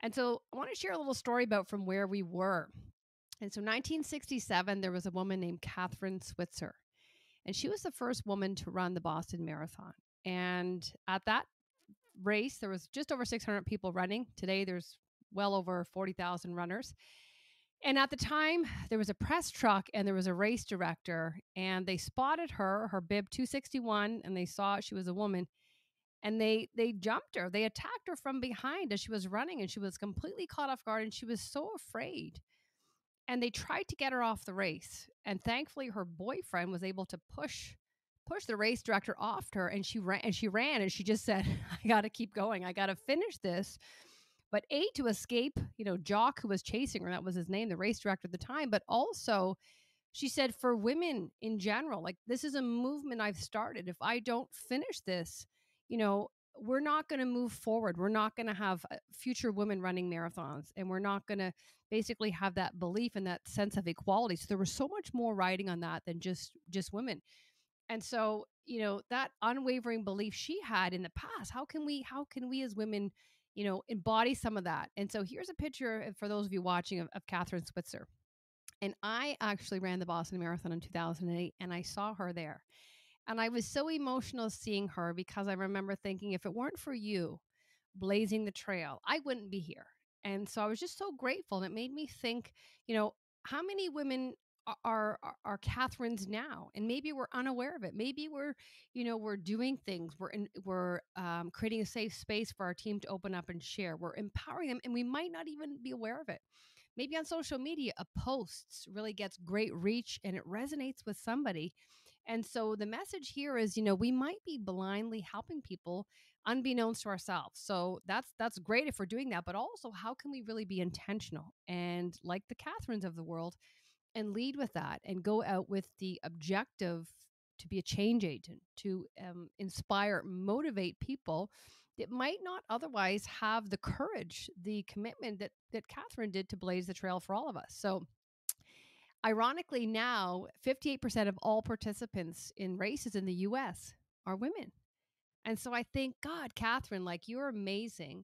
And so I want to share a little story about from where we were. And so 1967, there was a woman named Catherine Switzer, and she was the first woman to run the Boston Marathon. And at that race, there was just over 600 people running. Today, there's well over 40,000 runners. And at the time, there was a press truck and there was a race director, and they spotted her bib 261, and they saw she was a woman, and they jumped her. They attacked her from behind as she was running, and she was completely caught off guard, and she was so afraid. And they tried to get her off the race, and thankfully her boyfriend was able to push the race director off her, and she ran and she just said, I got to keep going. I got to finish this. But A, to escape, Jock, who was chasing her, that was his name, the race director at the time, but also she said for women in general, like, this is a movement I've started. If I don't finish this, you know, we're not going to move forward. We're not going to have future women running marathons, and we're not going to basically have that belief and that sense of equality. So there was so much more riding on that than just women. And so, that unwavering belief she had in the past, how can we as women, embody some of that? And so here's a picture for those of you watching of Catherine Switzer. And I actually ran the Boston Marathon in 2008, and I saw her there. And I was so emotional seeing her because I remember thinking, if it weren't for you blazing the trail, I wouldn't be here. And so I was just so grateful. And it made me think, you know, how many women are Catherines now, and maybe we're unaware of it. Maybe we're doing things. We're creating a safe space for our team to open up and share. We're empowering them, and we might not even be aware of it. Maybe on social media, a post really gets great reach and it resonates with somebody. And so the message here is, we might be blindly helping people unbeknownst to ourselves. So that's great if we're doing that, but also how can we really be intentional and like the Catherines of the world and lead with that and go out with the objective to be a change agent, to inspire, motivate people that might not otherwise have the courage, the commitment that Catherine did to blaze the trail for all of us. So, ironically, now 58% of all participants in races in the US are women. And so I think, God, Catherine, like, you're amazing.